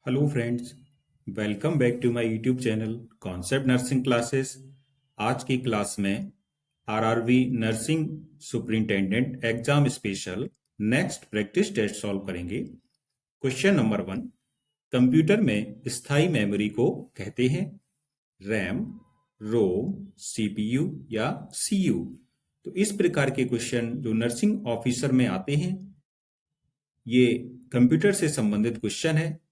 Hello friends, welcome back to my YouTube channel concept nursing classes. आज की class में RRB nursing superintendent exam special next practice test solve करेंगे। Question number 1, computer में स्थायी memory को कहते हैं रैम, रोम, सीपीयू या सीयू। तो इस प्रकार के क्वेश्चन जो नर्सिंग ऑफिसर में आते हैं, ये कंप्यूटर से संबंधित क्वेश्चन है,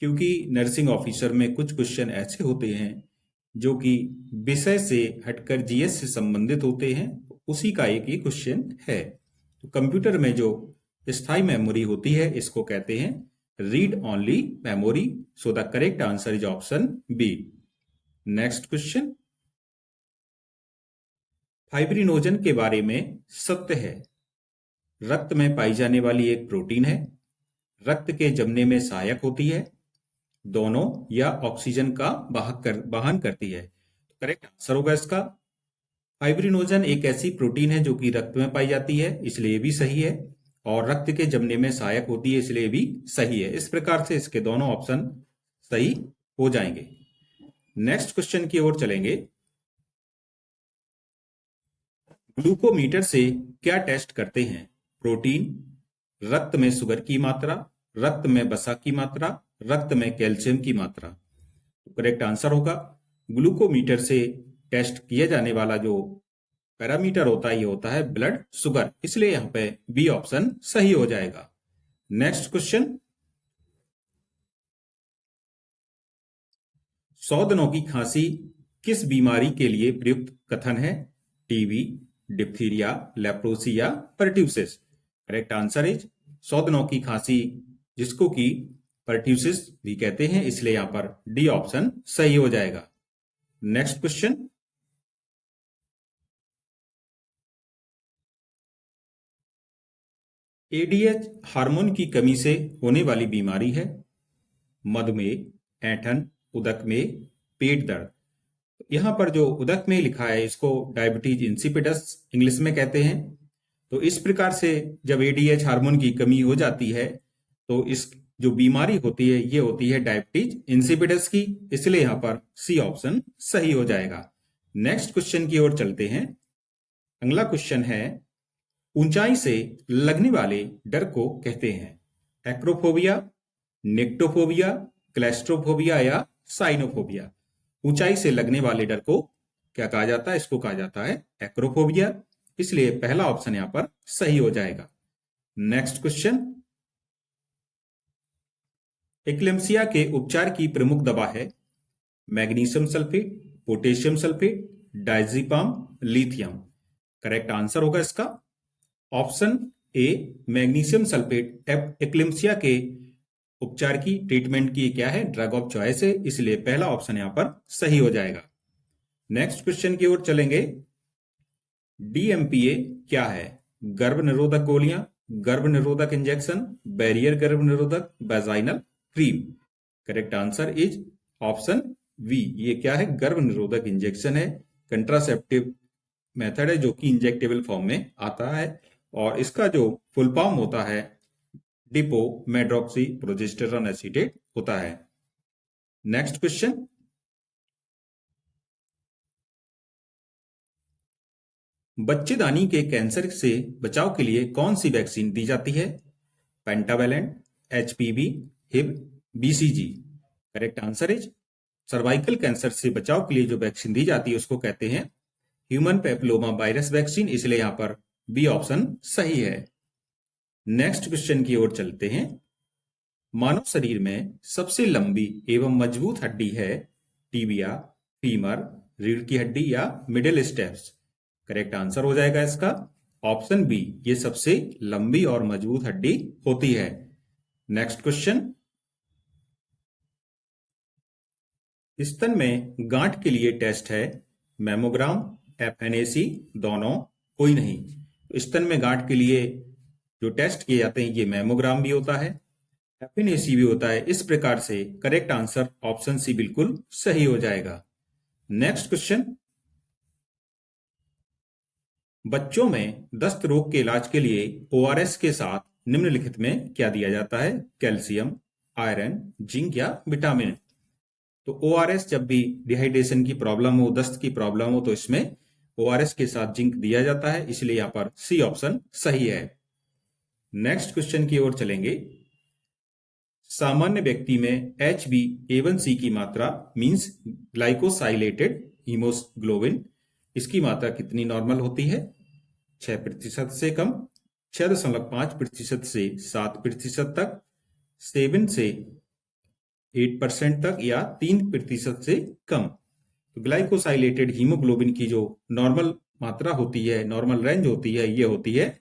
क्योंकि नर्सिंग ऑफिसर में कुछ क्वेश्चन ऐसे होते हैं जो कि विषय से हटकर जीएस से संबंधित होते हैं। उसी का एक ही क्वेश्चन है। तो कंप्यूटर में जो स्थायी मेमोरी होती है इसको कहते हैं read only memory. So the correct answer is option B. Next question, fibrinogen के बारे में सत्य है। रक्त में पाई जाने वाली एक प्रोटीन है, रक्त के जमने में सहायक होती है, दोनों या ऑक्सीजन का वाहन करती है। तो करेक्ट आंसर होगा इसका फाइब्रिनोजन एक ऐसी प्रोटीन है जो कि रक्त में पाई जाती है, इसलिए भी सही है, और रक्त के जमने में सहायक होती है, इसलिए भी सही है। इस प्रकार से इसके दोनों ऑप्शन सही हो जाएंगे। नेक्स्ट क्वेश्चन की ओर चलेंगे। ग्लूकोमीटर से क्या टेस्ट करते हैं? प्रोटीन, रक्त में शुगर की मात्रा, रक्त में वसा की मात्रा, रक्त में कैल्शियम की मात्रा। तो करेक्ट आंसर होगा ग्लूकोमीटर से टेस्ट किया जाने वाला जो पैरामीटर होता है ये होता है ब्लड शुगर, इसलिए यहां पे बी ऑप्शन सही हो जाएगा। नेक्स्ट क्वेश्चन, 100 दिनों की खांसी किस बीमारी के लिए प्रयुक्त कथन है? टीबी, डिप्थीरिया, लेप्रोसी या परट्यूसिस। करेक्ट आंसर इज 100 दिनों की खांसी, जिसको कि परट्यूसिस भी कहते हैं, इसलिए यहां पर डी ऑप्शन सही हो जाएगा। नेक्स्ट क्वेश्चन, एडीएच हार्मोन की कमी से होने वाली बीमारी है? मधुमेह, ऐंठन, उदक में, पेट दर्द। यहां पर जो उदक में लिखा है इसको डायबिटीज इंसिपिडस इंग्लिश में कहते हैं। तो इस प्रकार से जब एडीएच हार्मोन की कमी हो जाती है तो इस जो बीमारी होती है ये होती है डायबिटीज इंसिपिडस की, इसलिए यहां पर सी ऑप्शन सही हो जाएगा। नेक्स्ट क्वेश्चन की ओर चलते हैं। अगला क्वेश्चन है, ऊंचाई से लगने वाले डर को कहते हैं एक्रोफोबिया, निक्टोफोबिया, क्लेस्ट्रोफोबिया या साइनोफोबिया। ऊंचाई से लगने वाले डर को क्या कहा जाता है? इसको कहा जाता है एक्रोफोबिया, इसलिए पहला ऑप्शन यहां पर सही हो जाएगा। नेक्स्ट क्वेश्चन, एक्लेम्सिया के उपचार की प्रमुख दवा है magnesium sulphate, potassium sulphate, diazepam, lithium. Correct answer होगा इसका option A, magnesium sulphate eclampsia के उपचार की ट्रीटमेंट की क्या है? ड्रग ऑफ चॉइस है, इसलिए पहला ऑप्शन यहां पर सही हो जाएगा। नेक्स्ट क्वेश्चन की ओर चलेंगे। डीएमपीए क्या है? गर्भ निरोधक गोलियां, गर्भ निरोधक इंजेक्शन, बैरियर गर्भ निरोधक, vaginal cream. Correct answer is option B, ये क्या है? गर्भ निरोधक इंजेक्शन है, कंट्रासेप्टिव मेथड है जो कि इंजेक्टेबल फॉर्म में आता है, और इसका जो फुल फॉर्म होता है डिपो मेड्रॉक्सी प्रोजेस्टेरॉन एसीटेट होता है। नेक्स्ट क्वेश्चन, बच्चेदानी के कैंसर से बचाव के लिए कौन सी वैक्सीन दी जाती है? Pentavalent, HPV, Hib, BCG. Correct answer is cervical cancer से बचाव के लिए जो वैक्सीन दी जाती है उसको कहते हैं ह्यूमन पेपिलोमा वायरस वैक्सीन, इसलिए यहां पर बी ऑप्शन सही है। नेक्स्ट क्वेश्चन की ओर चलते हैं। मानव शरीर में सबसे लंबी एवं मजबूत हड्डी है टीबिया, फीमर, रीढ़ की हड्डी या मिडिल स्टेप्स। करेक्ट आंसर हो जाएगा इसका ऑप्शन बी, ये सबसे लंबी और मजबूत हड्डी होती है। नेक्स्ट क्वेश्चन, स्तन में गांठ के लिए टेस्ट है मैमोग्राम, एफएनएसी, दोनों, कोई नहीं। स्तन में गांठ के लिए जो टेस्ट किए जाते हैं ये मैमोग्राम भी होता है, एफएनएसी भी होता है। इस प्रकार से करेक्ट आंसर ऑप्शन सी बिल्कुल सही हो जाएगा। नेक्स्ट क्वेश्चन, बच्चों में दस्त रोग के इलाज के लिए ओआरएस के साथ निम्नलिखित में क्या दिया जाता है? कैल्शियम, आयरन, जिंक या विटामिन। तो ओआरएस जब भी डिहाइड्रेशन की प्रॉब्लम हो, दस्त की प्रॉब्लम हो, तो इसमें ओआरएस के साथ जिंक दिया जाता है, इसलिए यहां पर सी ऑप्शन सही है। नेक्स्ट क्वेश्चन की ओर चलेंगे। सामान्य व्यक्ति में HbA1c की मात्रा मींस ग्लाइकोसाइलेटेड हीमोग्लोबिन, इसकी मात्रा कितनी नॉर्मल होती है? 6% से कम, 6.5% से 7% तक, 7 से 8% तक, या 3% से कम। तो ग्लाइकोसाइलेटेड हीमोग्लोबिन की जो नॉर्मल मात्रा होती है, नॉर्मल रेंज होती है, ये होती है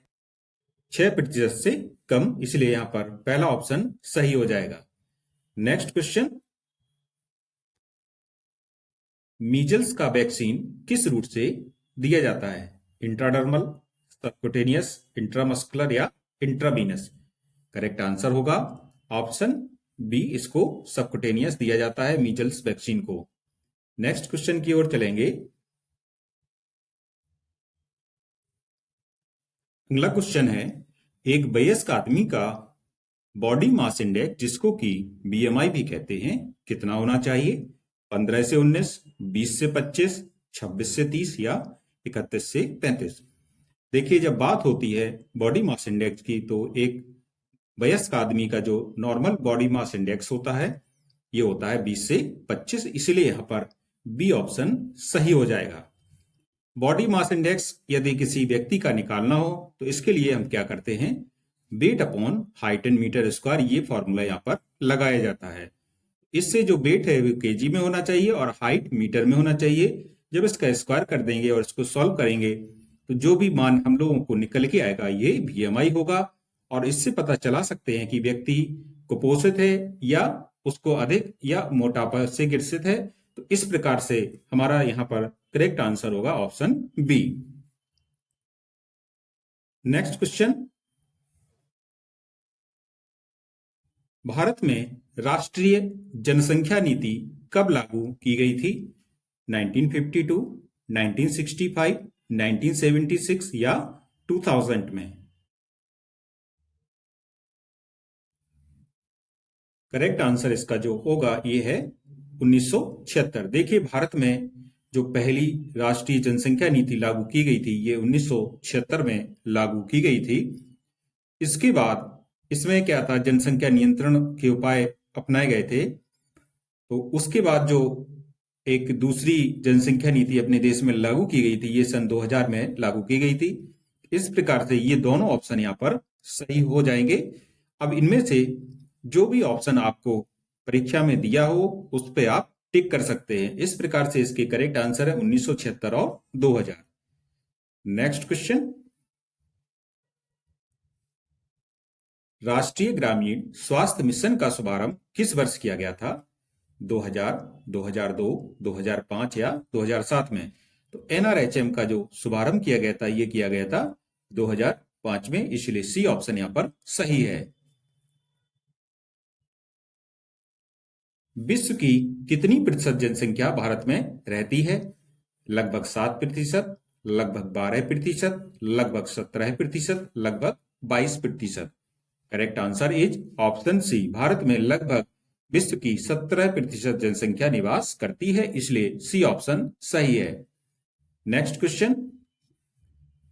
6% से कम, इसलिए यहां पर पहला ऑप्शन सही हो जाएगा। नेक्स्ट क्वेश्चन, मीजल्स का वैक्सीन किस रूट से दिया जाता है? इंट्राडर्मल, सबक्यूटेनियस, इंट्रामस्कुलर या इंट्रावीनस? करेक्ट आंसर होगा ऑप्शन बी, इसको सबक्यूटेनियस दिया जाता है मीजल्स वैक्सीन को। नेक्स्ट क्वेश्चन की ओर चलेंगे। अगला क्वेश्चन है, एक वयस्क आदमी का बॉडी मास इंडेक्स, जिसको कि बीएमआई भी कहते हैं, कितना होना चाहिए? 15 से 19, 20 से 25, 26 से 30 या 31 से 35? देखिए, जब बात होती है बॉडी मास इंडेक्स की, तो एक वयस्क आदमी का जो नॉर्मल बॉडी मास इंडेक्स होता है, ये होता है 20 से 25, इसलिए यहां पर बी ऑप्शन सही हो जाएगा। बॉडी मास इंडेक्स यदि किसी व्यक्ति का निकालना हो, तो इसके लिए हम क्या करते हैं? Weight upon height in metre square, ये फॉर्मूला यहाँ पर लगाया जाता है। इससे जो वेट है वो केजी में होना चाहिए और हाइट मीटर में होना चाहिए। जब इसका स्क्वायर कर देंगे और इसको सॉल्व करेंगे, तो जो भी मान हम लोगों को निकल के आएगा, ये बीएमआई होगा। और इससे पता चला सकते हैं कि व्यक्ति कुपोषित है या उसको अधिक या मोटापा से ग्रसित है। तो इस प्रकार से हमारा यहाँ पर करेक्ट आंसर होगा ऑप्शन बी। नेक्स्ट क्वेश्चन, भारत में राष्ट्रीय जनसंख्या नीति कब लागू की गई थी? 1952, 1965, 1976 या 2000 में? करेक्ट आंसर इसका जो होगा ये है 1976। देखिए, भारत में जो पहली राष्ट्रीय जनसंख्या नीति लागू की गई थी, ये 1976 में लागू की गई थी। इसके बाद इसमें क्या था, जनसंख्या नियंत्रण के उपाय अपनाए गए थे। तो उसके बाद जो एक दूसरी जनसंख्या नीति अपने देश में लागू की गई थी, ये सन 2000 में लागू की गई थी। इस प्रकार से ये दोनों ऑप्शन यहाँ पर सही हो जाएंगे। अब इनमें से जो भी ऑप्शन आपको परीक्षा में दिया हो, उस पर आप टिक कर सकते हैं। इस प्रकार से इसके करेक्ट आंसर है 1976 और 2000। नेक्स्ट क्वेश्चन, राष्ट्रीय ग्रामीण स्वास्थ्य मिशन का शुभारंभ किस वर्ष किया गया था? 2000, 2002, 2005 या 2007 में? तो एनआरएचएम का जो शुभारंभ किया गया था, ये किया गया था 2005 में, इसलिए सी ऑप्शन यहां पर सही है। विश्व की कितनी प्रतिशत जनसंख्या भारत में रहती है? लगभग 7%, लगभग 12%, लगभग 17%, लगभग 22%? Correct answer is option C. भारत में लगभग विश्व की 17% जनसंख्या निवास करती है, इसलिए सी ऑप्शन सही है। नेक्स्ट क्वेश्चन,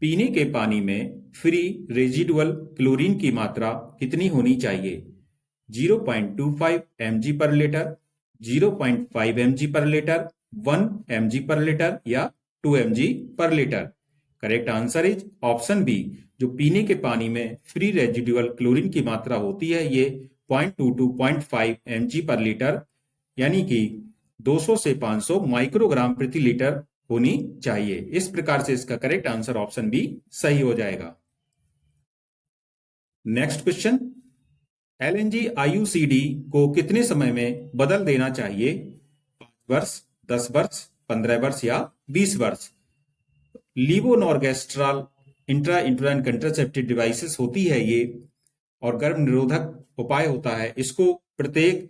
पीने के पानी में फ्री रेजिडुअल क्लोरीन की मात्रा कितनी होनी चाहिए? 0.25 mg per litre, 0.5 mg per litre, 1 mg per litre या 2 mg per litre? Correct answer is option B. जो पीने के पानी में फ्री रेजिडुअल क्लोरीन की मात्रा होती है, ये 0.2 to 0.5 mg पर लीटर, यानी कि 200 से 500 माइक्रोग्राम प्रति लीटर होनी चाहिए। इस प्रकार से इसका करेक्ट आंसर ऑप्शन बी सही हो जाएगा। नेक्स्ट क्वेश्चन, एलएनजी आईयूसीडी को कितने समय में बदल देना चाहिए? 5 वर्ष, 10 वर्ष, 15 वर्ष या 20 वर्ष? लीवोनॉर्गेस्ट्रल इंट्रा यूटेराइन कंट्रासेप्टिव डिवाइसेस होती है ये, और गर्भ निरोधक उपाय होता है। इसको प्रत्येक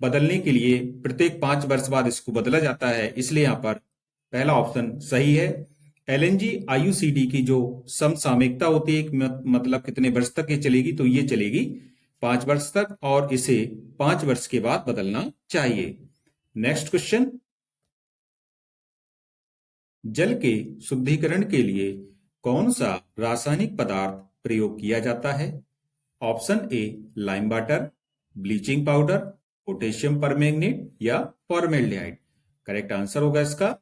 बदलने के लिए प्रत्येक 5 वर्ष बाद इसको बदला जाता है, इसलिए यहाँ पर पहला ऑप्शन सही है। एलएनजी आईयूसीडी की जो समसामयिकता होती है, मतलब कितने वर्ष तक ये चलेगी, तो ये चलेगी 5 वर्ष तक और इसे 5 वर्ष के बाद बदलना चाहिए। नेक्स्ट क्वेश्चन, जल के शुद्धिकरण के लिए कौन सा रासायनिक पदार्थ प्रयोग किया जाता है? Option A lime water, bleaching powder, potassium permanganate या फॉर्मेल्डिहाइड। करेक्ट आंसर होगा इसका,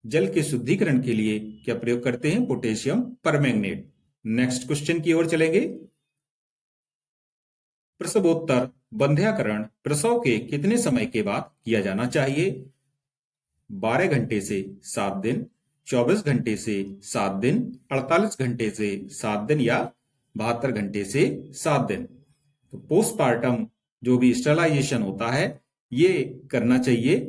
जल के शुद्धिकरण के लिए क्या प्रयोग करते हैं? Potassium permanganate. नेक्स्ट क्वेश्चन की ओर चलेंगे, प्रसवोत्तर बंध्याकरण प्रसव के कितने समय के बाद किया जाना चाहिए? 12 घंटे से 7 दिन, 24 घंटे से 7 दिन, 48 घंटे से 7 दिन या 72 घंटे से 7 दिन। तो पोस्टपार्टम जो भी स्टरलाइजेशन होता है ये करना चाहिए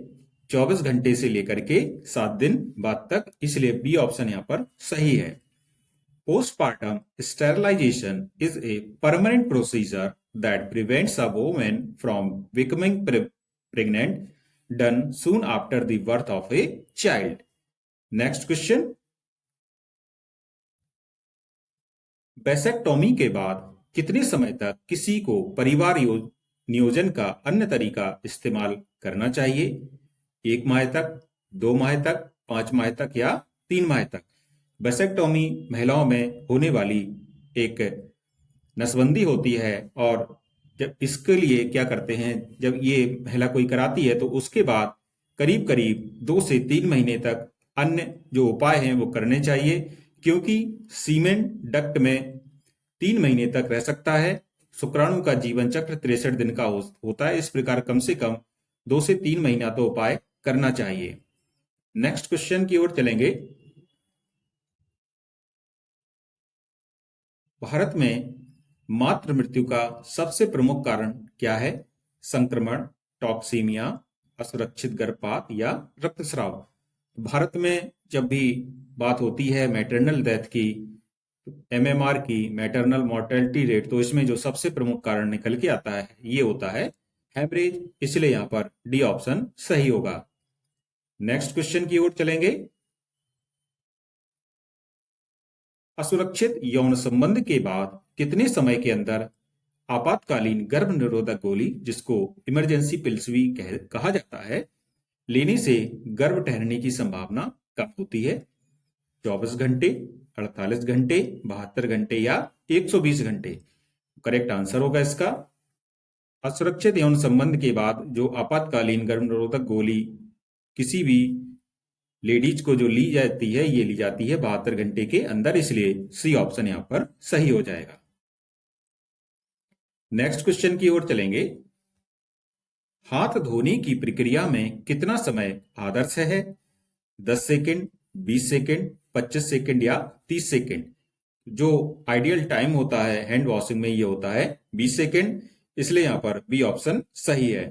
24 घंटे से लेकर के 7 दिन बाद तक, इसलिए बी ऑप्शन यहां पर सही है। Postpartum sterilization is a permanent procedure that prevents a woman from becoming pregnant, done soon after the birth of a child. Next question. Vasectomy के बाद कितने समय तक किसी को परिवार नियोजन का अन्य तरीका इस्तेमाल करना चाहिए? 1 माह तक, 2 माह तक, 5 माह तक या 3 माह तक? वैसेक्टोमी महिलाओं में होने वाली एक नसबंदी होती है और जब इसके लिए क्या करते हैं, जब ये महिला कोई कराती है तो उसके बाद करीब करीब 2 से 3 महीने तक अन्य जो उपाय हैं वो करने चाहिए, क्योंकि सीमेन डक्ट में 3 महीने तक रह सकता है। शुक्राणु का जीवन चक्र 63 दिन का होता है, इस प्रकार कम से कम 2 से 3 महीना तो उपाय करना चाहिए। नेक्स्ट क्वेश्चन की ओर चलेंगे, भारत में मातृ मृत्यु का सबसे प्रमुख कारण क्या है? संक्रमण, टॉक्सीमिया, असुरक्षित गर्भपात या रक्तस्राव। भारत में जब भी बात होती है मैटरनल डेथ की, एमएमआर की, मैटरनल मोर्टेलिटी रेट, तो इसमें जो सबसे प्रमुख कारण निकल के आता है ये होता है हेमरेज, इसलिए यहां पर डी ऑप्शन सही होगा। नेक्स्ट क्वेश्चन की ओर चलेंगे, असुरक्षित यौन संबंध के बाद कितने समय के अंदर आपातकालीन गर्भ निरोधक गोली, जिसको इमरजेंसी पिल्स भी कहा जाता है, लेने से गर्भ ठहरने की संभावना कम होती है? 24 घंटे, 48 घंटे, 72 घंटे या 120 घंटे? करेक्ट आंसर होगा इसका, असुरक्षित यौन संबंध के बाद जो आपातकालीन गर्भ निरोधक गोली किसी भी लेडीज को जो ली जाती है ये ली जाती है 72 घंटे के अंदर, इसलिए सी ऑप्शन यहां पर सही हो जाएगा। नेक्स्ट क्वेश्चन की ओर चलेंगे, हाथ धोने की प्रक्रिया में कितना समय आदर्श है? 10 सेकंड, 20 सेकंड, 25 सेकंड या 30 सेकंड? जो आइडियल टाइम होता है हैंड वॉशिंग में ये होता है 20 सेकंड, इसलिए यहां पर बी ऑप्शन सही है।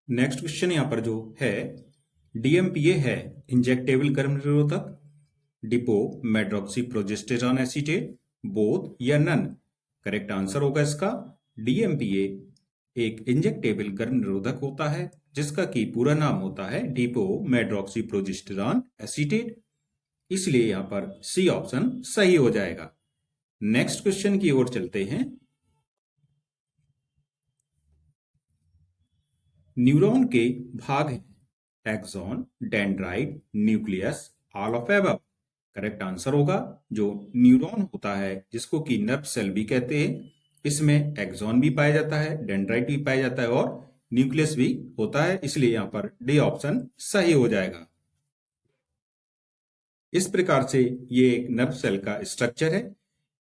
नेक्स्ट क्वेश्चन यहां पर जो है, डीएमपीए है इंजेक्टेबल गर्भ निरोधक, डिपो मेड्रॉक्सी प्रोजेस्टेरॉन एसीटेट, बोथ या नन? करेक्ट आंसर होगा इसका, डीएमपीए एक इंजेक्टेबल गर्भ निरोधक होता है जिसका कि पूरा नाम होता है डिपो मेड्रॉक्सी प्रोजेस्टेरॉन एसीटेट, इसलिए यहां पर सी ऑप्शन सही हो जाएगा। नेक्स्ट क्वेश्चन की ओर चलते हैं, न्यूरॉन के भाग हैं axon, dendrite, nucleus, all of above? Correct answer होगा, जो न्यूरॉन होता है जिसको कि नर्व सेल भी कहते हैं, इसमें एक्सॉन भी पाया जाता है, डेंड्राइट भी पाया जाता है और न्यूक्लियस भी होता है, इसलिए यहां पर डी ऑप्शन सही हो जाएगा। इस प्रकार से ये एक नर्व सेल का स्ट्रक्चर है,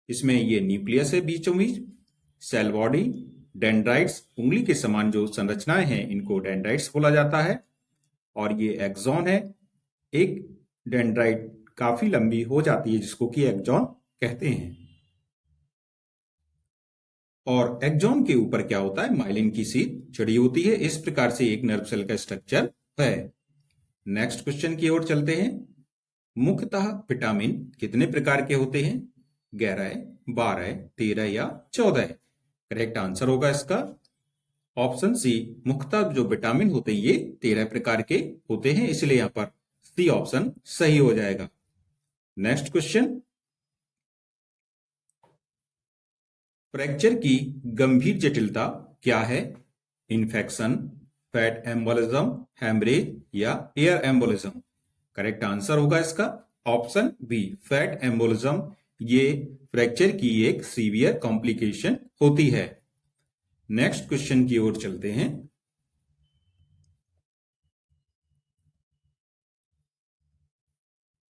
इसमें ये न्यूक्लियस है बीचों बीच, सेल बॉडी, डेंड्राइट्स, उंगली के समान जो संरचनाएं हैं इनको डेंड्राइट्स बोला जाता है, और ये एक्सॉन है। एक डेंड्राइट काफी लंबी हो जाती है जिसको कि एक्सॉन कहते हैं, और एक्सॉन के ऊपर क्या होता है, माइलिन की सीट चढ़ी होती है। इस प्रकार से एक नर्व सेल का स्ट्रक्चर है। नेक्स्ट क्वेश्चन की ओर चलते हैं, मुख्यतः विटामिन कितने प्रकार के होते हैं? 11, 12, 13 या 14? करेक्ट आंसर होगा इसका, ऑप्शन सी, मुख्यतः जो विटामिन होते हैं ये 13 प्रकार के होते हैं, इसलिए यहां पर सी ऑप्शन सही हो जाएगा। नेक्स्ट क्वेश्चन, फ्रैक्चर की गंभीर जटिलता क्या है? इन्फेक्शन, फैट एम्बोलिज्म, हेमरेज या एयर एम्बोलिज्म? करेक्ट आंसर होगा इसका ऑप्शन बी, फैट एम्बोलिज्म। ये फ्रैक्चर की एक सीवियर कॉम्प्लिकेशन होती है। नेक्स्ट क्वेश्चन की ओर चलते हैं।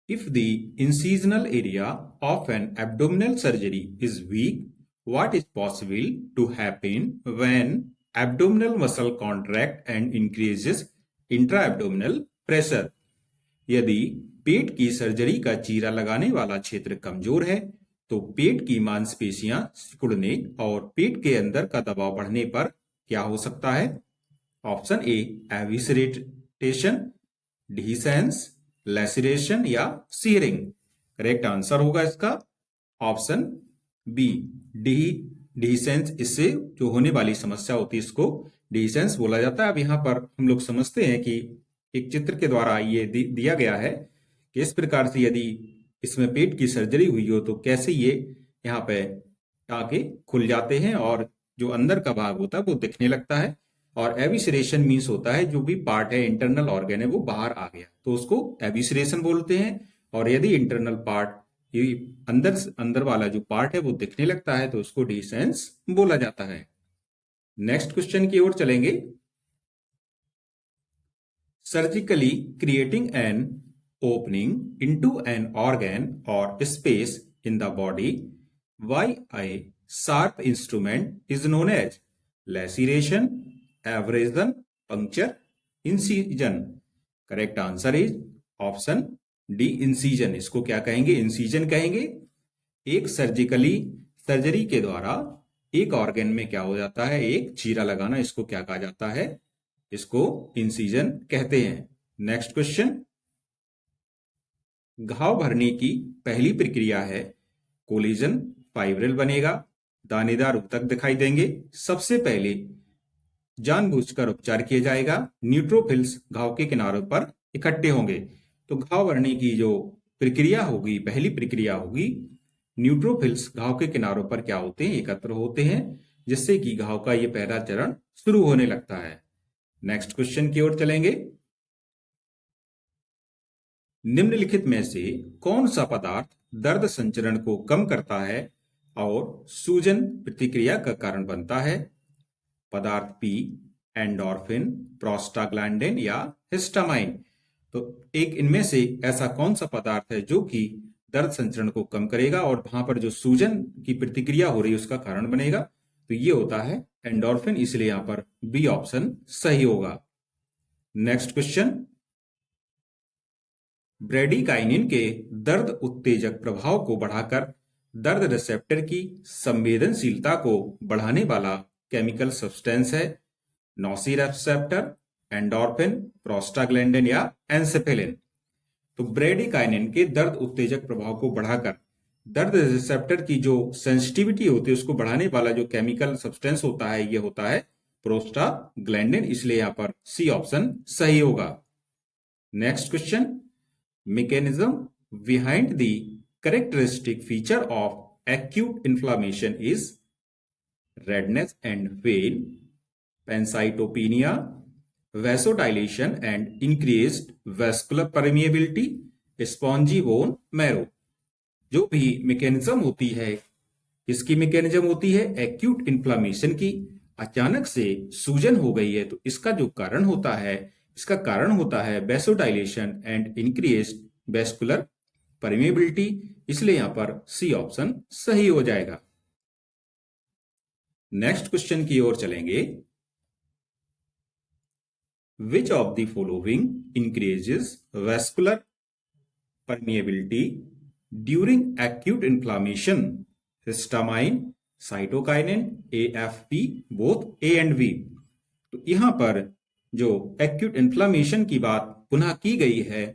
If the incisional area of an abdominal surgery is weak, what is possible to happen when abdominal muscle contract and increases intra-abdominal pressure? यदि पेट की सर्जरी का चीरा लगाने वाला क्षेत्र कमजोर है तो पेट की मांसपेशियां सिकुड़ने और पेट के अंदर का दबाव बढ़ने पर क्या हो सकता है? ऑप्शन ए, एविसरेटेशन, डिसेंस, लैसिरेशन या सीयरिंग? करेक्ट आंसर होगा इसका ऑप्शन बी, डिसेंस। इससे जो होने वाली समस्या होती है इसको डिसेंस बोला जाता है। अब यहाँ पर हम लोग समझते हैं कि एक चित्र के द्वारा ये दिया गया है कि इस प्रकार से यदि इसमें पेट की सर्जरी हुई हो तो कैसे ये यहाँ पे टाँके खुल जाते हैं और जो अंदर का भाग होता है वो दिखने लगता है। और एविसरेशन मीन्स होता है जो भी पार्ट है, इंटरनल ऑर्गन है, वो बाहर आ गया तो उसको एविसरेशन बोलते हैं। और यदि इंटरनल पार्ट, ये अंदर वाला जो पार्ट है वो दिखने लगता है तो उसको डिसेंस बोला जाता है। नेक्स्ट क्वेश्चन की ओर चलेंगे। Surgically creating an opening into an organ और space in the body by a sharp instrument is known as laceration, abrasion, puncture, incision? Correct answer is option D, incision. इसको क्या कहेंगे? इंसीजन कहेंगे। एक surgery के द्वारा एक ऑर्गन में क्या हो जाता है? एक चीरा लगाना, इसको क्या कहा जाता है? इसको इंसीजन कहते हैं। Next question. घाव भरने की पहली प्रक्रिया है कोलिजन, फाइब्रिल बनेगा, दानेदार ऊतक दिखाई देंगे। सबसे पहले जानबूझकर उपचार किया जाएगा, न्यूट्रोफिल्स घाव के किनारों पर इकट्ठे होंगे। तो घाव भरने की जो प्रक्रिया होगी, पहली प्रक्रिया होगी, न्यूट्रोफिल्स घाव के किनारों पर क्या होते हैं? एकत्र होते हैं, जिससे कि घाव का ये पहला चरण शुरू होने लगता है। नेक्स्ट क्वेश्चन की ओर चलेंगे। निम्नलिखित में से कौन सा पदार्थ दर्द संचरण को कम करता है और सूजन प्रतिक्रिया का कारण बनता है? पदार्थ पी, एंडोर्फिन, प्रोस्टाग्लैंडिन या हिस्टामाइन? तो एक इनमें से ऐसा कौन सा पदार्थ है जो कि दर्द संचरण को कम करेगा और वहां पर जो सूजन की प्रतिक्रिया हो रही है उसका कारण बनेगा? तो ये होता है एंडोर्फिन, इसलिए यहां पर बी ऑप्शन सही होगा। Next question. ब्रेडिकाइनिन के दर्द उत्तेजक प्रभाव को बढ़ाकर दर्द रिसेप्टर की संवेदनशीलता को बढ़ाने वाला केमिकल सब्सटेंस है नोसिरेसेप्टर, एंडोर्फिन, प्रोस्टाग्लैंडिन या एन्सेफेलिन? तो ब्रेडिकाइनिन के दर्द उत्तेजक प्रभाव को बढ़ाकर दर्द रिसेप्टर की जो सेंसिटिविटी होती है उसको बढ़ाने वाला जो केमिकल सब्सटेंस होता है ये होता है प्रोस्टाग्लैंडिन, इसलिए यहां पर सी ऑप्शन सही होगा। Next question. Mechanism behind the characteristic feature of acute inflammation is redness and pain, pancytopenia, vasodilation and increased vascular permeability, spongy bone marrow? जो भी मैकेनिज्म होती है, इसकी मैकेनिज्म होती है एक्यूट इन्फ्लामेशन की। अचानक से सूजन हो गई है तो इसका जो कारण होता है, इसका कारण होता है vasodilation and increased vascular permeability, इसलिए यहां पर सी ऑप्शन सही हो जाएगा। नेक्स्ट क्वेश्चन की ओर चलेंगे। Which of the following increases vascular permeability during acute inflammation? Histamine, cytokinin, AFP, both A and B? तो यहां पर जो एक्यूट इन्फ्लामेशन की बात पुनः की गई है,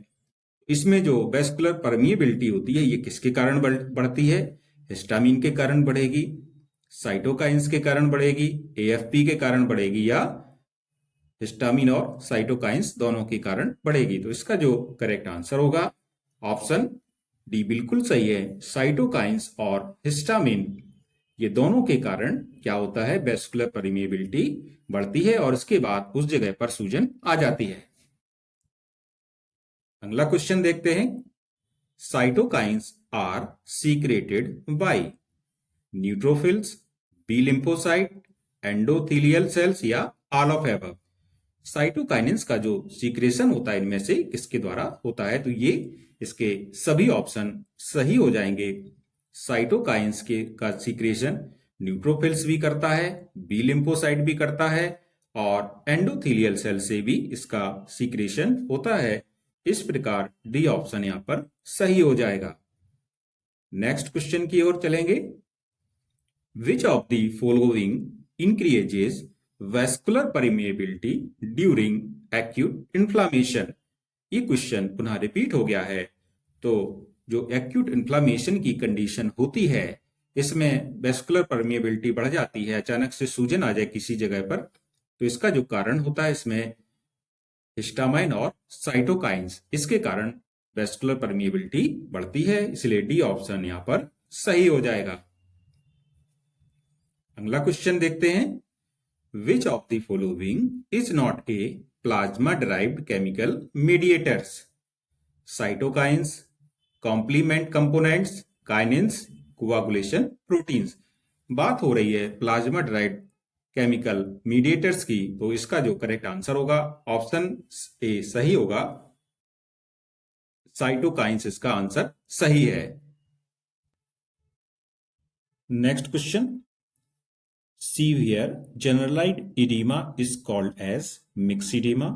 इसमें जो वैस्कुलर परमिएबिलिटी होती है ये किसके कारण बढ़ती है? हिस्टामिन के कारण बढ़ेगी, साइटोकाइंस के कारण बढ़ेगी, एएफपी के कारण बढ़ेगी, या हिस्टामिन और साइटोकाइंस दोनों के कारण बढ़ेगी? तो इसका जो करेक्ट आंसर होगा ऑप्शन डी बिल्कुल सही है। साइटोकाइंस और हिस्टामिन ये दोनों के कारण क्या होता है, वेस्कुलर परमिएबिलिटी बढ़ती है और इसके बाद उस जगह पर सूजन आ जाती है। अगला क्वेश्चन देखते हैं। Cytokines are secreted by neutrophils, B lymphocyte, endothelial cells या ऑल ऑफ एबव। साइटोकाइनेंस का जो सीक्रेशन होता है इनमें से किसके द्वारा होता है, तो ये इसके सभी ऑप्शन सही हो जाएंगे। साइटोकाइंस के का सीक्रेशन न्यूट्रोफिल्स भी करता है, बी लिम्फोसाइट भी करता है और एंडोथेलियल सेल से भी इसका सीक्रेशन होता है। इस प्रकार डी ऑप्शन यहां पर सही हो जाएगा। नेक्स्ट क्वेश्चन की ओर चलेंगे। Which of the following increases vascular permeability during acute inflammation। ये क्वेश्चन पुनः रिपीट हो गया है। तो जो एक्यूट इन्फ्लामेशन की कंडीशन होती है इसमें वेस्कुलर परमिएबिलिटी बढ़ जाती है, अचानक से सूजन आ जाए किसी जगह पर, तो इसका जो कारण होता है इसमें हिस्टामाइन और साइटोकाइंस, इसके कारण वेस्कुलर परमिएबिलिटी बढ़ती है, इसलिए डी ऑप्शन यहां पर सही हो जाएगा। अगला क्वेश्चन देखते हैं। Which of the following is not a plasma derived chemical mediators. Cytokines, complement components, kinins, coagulation proteins. बात हो रही है प्लाज्मा डिराइव्ड केमिकल मीडिएटर्स की, तो इसका जो करेक्ट आंसर होगा ऑप्शन ए सही होगा, साइटोकाइंस इसका आंसर सही है। Next question. Severe generalized edema is called as mixed edema,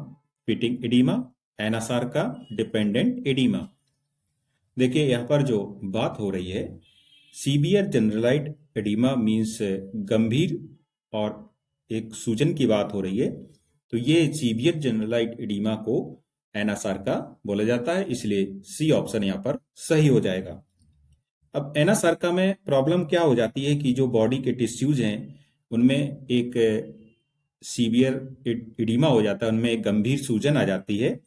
pitting edema, anasarca, dependent edema। देखिए यहाँ पर जो बात हो रही है, सीवियर जनरलाइज्ड एडिमा मीन्स गंभीर और एक सूजन की बात हो रही है, तो ये सीवियर जनरलाइज्ड एडिमा को एनासार्का बोला जाता है, इसलिए सी ऑप्शन यहाँ पर सही हो जाएगा। अब एनासार्का में प्रॉब्लम क्या हो जाती है कि जो बॉडी के टिश्यूज हैं उनमें एक सीवियर एडिमा हो जाता है, उनमें एक गंभीर सूजन आ जाती है।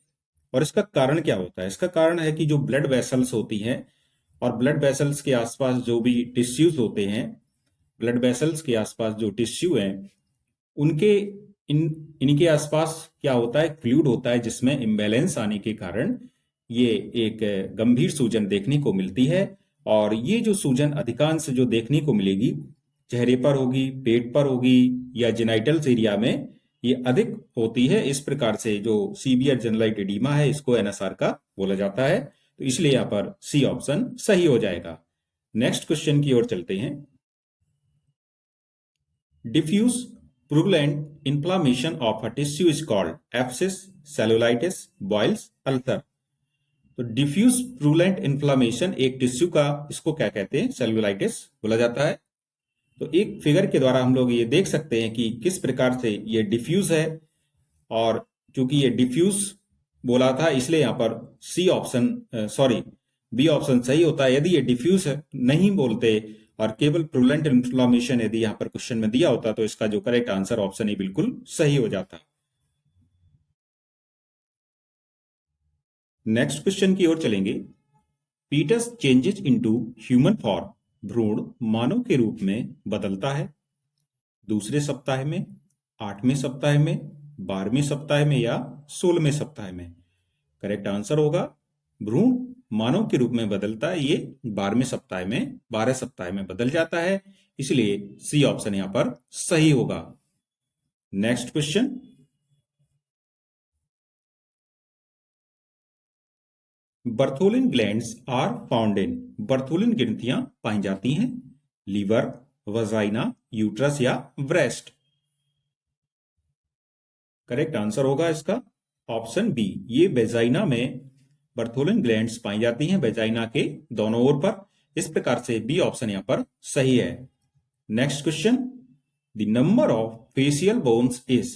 और इसका कारण क्या होता है? इसका कारण है कि जो ब्लड वेसल्स होती हैं और ब्लड वेसल्स के आसपास जो भी टिश्यूज होते हैं, ब्लड वेसल्स के आसपास जो टिश्यू हैं उनके इनके आसपास क्या होता है, फ्लूइड होता है, जिसमें इम्बैलेंस आने के कारण ये एक गंभीर सूजन देखने को मिलती है। और ये जो सूजन अधिकांश जो देखने को मिलेगी चेहरे पर होगी, पेट पर होगी या जेनाइटल्स एरिया में ये अधिक होती है। इस प्रकार से जो सीवियर जनरलाइज्ड एडिमा है इसको एनासार्का बोला जाता है, तो इसलिए यहाँ पर सी ऑप्शन सही हो जाएगा। नेक्स्ट क्वेश्चन की ओर चलते हैं। Diffuse purulent inflammation of a tissue is called abscess, cellulitis, boils, ulcer. तो डिफ्यूज प्रूवलेंट इन्फ्लामेशन एक टिश्यू का, इसको क्या कहते हैं, सेलुलाइटिस बोला जाता है। तो एक फिगर के द्वारा हम लोग ये देख सकते हैं कि किस प्रकार से ये डिफ्यूज है, और चूंकि ये डिफ्यूज बोला था इसलिए यहाँ पर सी ऑप्शन बी ऑप्शन सही होता है। यदि ये डिफ्यूज नहीं बोलते और केवल प्रूवलेंट इन्फ्लामेशन यदि यहाँ पर क्वेश्चन में दिया होता तो इसका जो करेक्ट आंसर ऑप्शन ए बिल्कुल सही हो जाता। नेक्स्ट क्वेश्चन की ओर चलेंगे। Foetus changes into human form, भ्रूण मानव के रूप में बदलता है दूसरे सप्ताह में, 8वें सप्ताह में, 12वें सप्ताह में या 16वें सप्ताह में। करेक्ट आंसर होगा भ्रूण मानव के रूप में बदलता है, ये 12वें सप्ताह में, 12 सप्ताह में बदल जाता है, इसलिए सी ऑप्शन यहां पर सही होगा। Next question. Bartholin glands are found in, Bartholin ग्रंथियां पाई जाती हैं लीवर, वजाइना, यूट्रस या ब्रेस्ट। करेक्ट आंसर होगा इसका ऑप्शन बी, ये वेजाइना में बर्थोलिन ग्लैंड्स पाई जाती हैं, वेजाइना के दोनों ओर पर। इस प्रकार से बी ऑप्शन यहां पर सही है। Next question. The number of facial bones is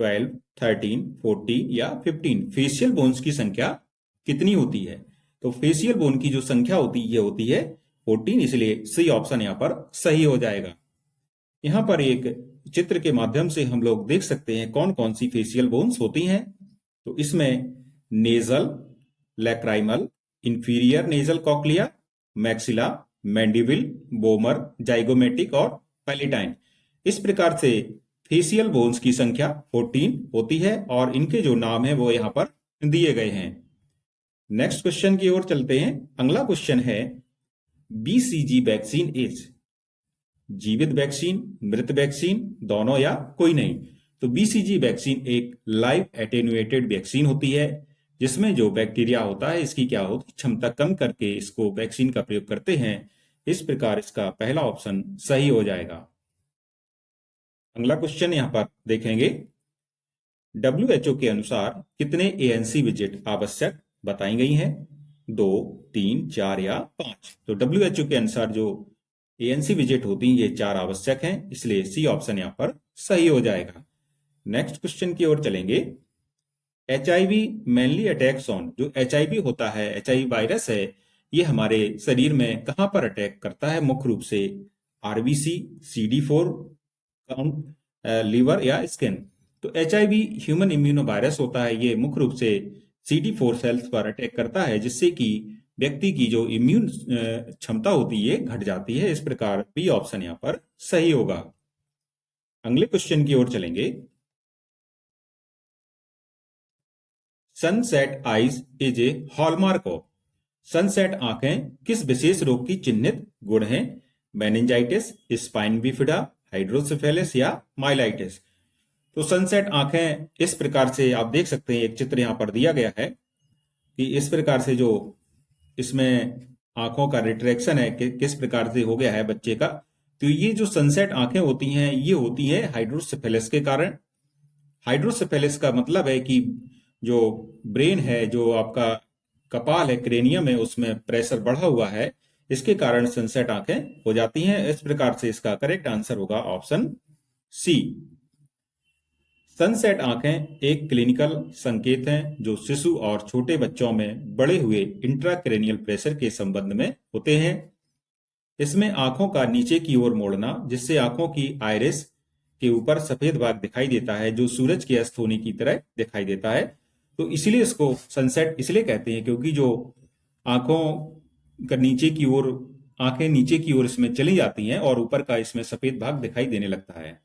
12, 13, 14 या 15। फेशियल बोन्स की संख्या कितनी होती है? तो फेशियल बोन की जो संख्या होती है 14, इसलिए सी ऑप्शन यहां पर सही हो जाएगा। यहां पर एक चित्र के माध्यम से हम लोग देख सकते हैं कौन कौन सी फेशियल बोन्स होती हैं। तो इसमें nasal, lacrimal, inferior nasal cochlea, maxilla mandible, vomer, zygomatic और पैलेटाइन। इस प्रकार से फेशियल बोन्स की संख्या 14 होती है और इनके जो नाम है वो यहाँ पर दिए गए हैं। नेक्स्ट क्वेश्चन की ओर चलते हैं। अगला क्वेश्चन है बीसीजी वैक्सीन इज जीवित वैक्सीन, मृत वैक्सीन, दोनों या कोई नहीं। तो बीसीजी वैक्सीन एक लाइव एटेन्युएटेड वैक्सीन होती है जिसमें जो बैक्टीरिया होता है इसकी क्या होती है, क्षमता कम करके इसको वैक्सीन का प्रयोग करते हैं। इस प्रकार इसका पहला ऑप्शन सही हो जाएगा। अगला क्वेश्चन यहां पर देखेंगे। डब्ल्यूएचओ के अनुसार कितने एएनसी विजिट आवश्यक बताई गई हैं? 2, 3, 4 या 5। तो डब्ल्यूएचओ के अनुसार जो एएनसी विजिट होती हैं ये 4 आवश्यक हैं, इसलिए सी ऑप्शन यहां पर सही हो जाएगा। नेक्स्ट क्वेश्चन की ओर चलेंगे। एचआईवी मेनली अटैक्स ऑन, जो एचआईवी होता है, एचआईवी वायरस है, ये हमारे शरीर में कहां पर अटैक करता है? मुख्य रूप से आरबीसी, CD4 काउंट, लीवर या स्किन। तो एचआईवी ह्यूमन इम्यूनो वायरस होता है, ये मुख्य रूप से CD4 सेल्स पर अटैक करता है जिससे कि व्यक्ति की जो इम्यून क्षमता होती है घट जाती है। इस प्रकार बी ऑप्शन यहां पर सही होगा। अगले क्वेश्चन की ओर चलेंगे। Sunset eyes is a hallmark of, sunset आंखें किस विशेष रोग की चिन्हित गुण हैं? मेनिंजाइटिस, स्पाइन बिफिडा, हाइड्रोसेफेलस या माइलाइटिस। तो सनसेट आंखें इस प्रकार से आप देख सकते हैं, एक चित्र यहां पर दिया गया है कि इस प्रकार से जो इसमें आंखों का रिट्रैक्शन है कि किस प्रकार से हो गया है बच्चे का। तो ये जो सनसेट आंखें होती हैं ये होती हैं हाइड्रोसेफेलस के कारण। हाइड्रोसेफेलस का मतलब है कि जो ब्रेन है, जो आपका कपाल है, क्रेनियम है, उसमें प्रेशर बढ़ा हुआ है, इसके कारण सनसेट आंखें हो जाती हैं। इस प्रकार से इसका करेक्ट आंसर होगा ऑप्शन सी। सनसेट आंखें एक क्लिनिकल संकेत हैं जो शिशु और छोटे बच्चों में बढ़े हुए इंट्राक्रेनियल प्रेशर के संबंध में होते हैं। इसमें आंखों का नीचे की ओर मोड़ना जिससे आंखों की आइरिस के ऊपर सफेद भाग दिखाई देता है जो सूरज के अस्त होने की तरह दिखाई देता है। तो इसलिए इसको सनसेट इसलिए कहते हैं क्योंकि जो आंखों का नीचे की ओर, आंखें नीचे की ओर इसमें चली जाती हैं और ऊपर का इसमें सफेद भाग दिखाई देने लगता है।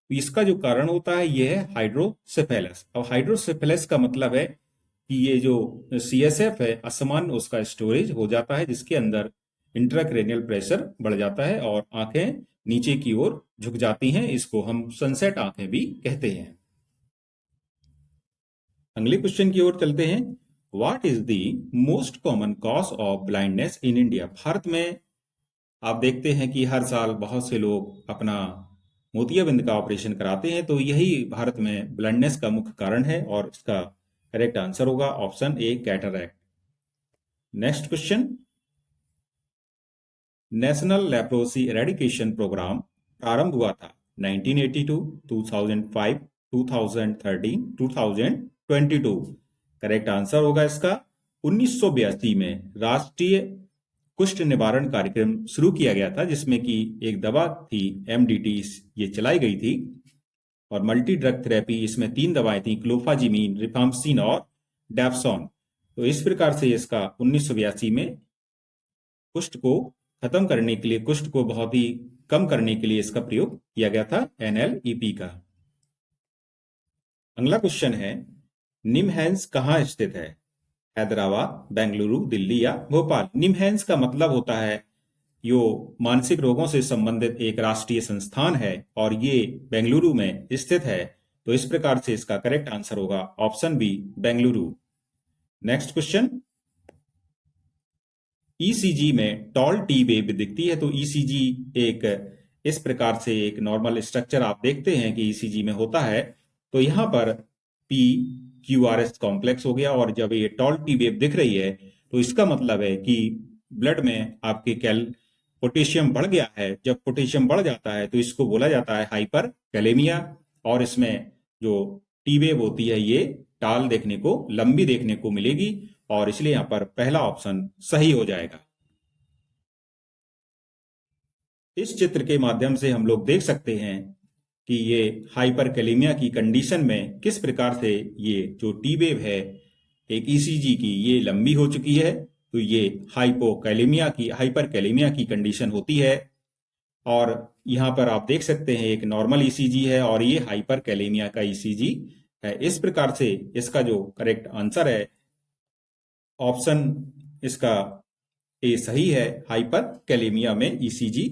इसका जो कारण होता है यह है हाइड्रोसेफेलस। और हाइड्रोसेफेलस का मतलब है कि ये जो CSF है असामान्य उसका स्टोरेज हो जाता है जिसके अंदर इंट्राक्रेनियल प्रेशर बढ़ जाता है और आंखें नीचे की ओर झुक जाती हैं। इसको हम सनसेट आंखें भी कहते हैं। अगले क्वेश्चन की ओर चलते हैं। What is the most common cause of blindness in India? Bharat में आप देखते हैं कि हर साल बहुत से लोग अपना मोतियाबिंद का ऑपरेशन कराते हैं, तो यही भारत में ब्लाइंडनेस का मुख्य कारण है और इसका करेक्ट आंसर होगा option A, cataract. Next question. National leprosy eradication programme प्रारंभ हुआ था 1982, 2005, 2013, 2022। करेक्ट आंसर होगा इसका 1982 में राष्ट्रीय कुष्ठ निवारण कार्यक्रम शुरू किया गया था जिसमें कि एक दवा थी MDT, ये चलाई गई थी। और मल्टी ड्रग थेरेपी, इसमें 3 दवाएं थी, क्लोफाजिमीन, रिफाम्पसिन और डैप्सोन। तो इस प्रकार से इसका 1982 में कुष्ठ को खत्म करने के लिए, कुष्ठ को बहुत ही कम करने के लिए इसका प्रयोग किया गया था NLEP का। अगला क्वेश्चन है निमहैंस कहाँ स्थित है? हैदराबाद, बेंगलुरु, दिल्ली या भोपाल। निमहैंस का मतलब होता है यो मानसिक रोगों से संबंधित एक राष्ट्रीय संस्थान है और ये बेंगलुरु में स्थित है। तो इस प्रकार से इसका करेक्ट आंसर होगा option B, Bengaluru. Next question. ECG में टॉल टी वेव दिखती है। तो ECG एक इस प्रकार से एक नॉर्मल स्ट्रक्चर आप देखते हैं कि ECG में होता है। तो यहां पर PQRS कॉम्प्लेक्स हो गया और जब ये टॉल टी वेव दिख रही है तो इसका मतलब है कि ब्लड में आपके पोटेशियम बढ़ गया है। जब पोटेशियम बढ़ जाता है तो इसको बोला जाता है हाइपर कैलेमिया और इसमें जो टी वेव होती है ये टाल देखने को, लंबी देखने को मिलेगी और इसलिए यहां पर पहला ऑप्शन सही हो जाएगा। इस चित्र के माध्यम से हम लोग देख सकते हैं कि ये हाइपरकैलेमिया की कंडीशन में किस प्रकार से ये जो टी वेव है एक ECG की ये लंबी हो चुकी है तो ये हाइपरकैलेमिया की कंडीशन होती है। और यहाँ पर आप देख सकते हैं एक नॉर्मल ईसीजी है और ये हाइपरकैलेमिया का ईसीजी है। इस प्रकार से इसका जो करेक्ट आंसर है, ऑप्शन इसका ए सही है। हाइपरकैलेमिया में ईसीजी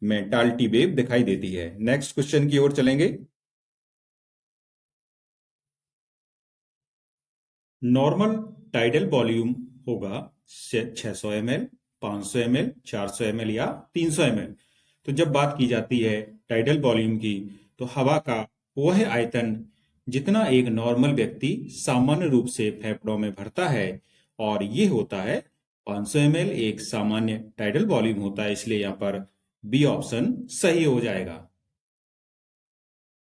में टाल्टी वेव दिखाई देती है। नेक्स्ट क्वेश्चन की ओर चलेंगे। नॉर्मल टाइडल वॉल्यूम होगा 600 ml, 500 ml, 400 ml या 300 ml। तो जब बात की जाती है टाइडल वॉल्यूम की, तो हवा का वह आयतन जितना एक नॉर्मल व्यक्ति सामान्य रूप से फेफड़ों में भरता है, और ये होता है 500 ml एक सामान्य टाइडल वॉल्यूम होता है। इसलिए यहाँ पर बी ऑप्शन सही हो जाएगा।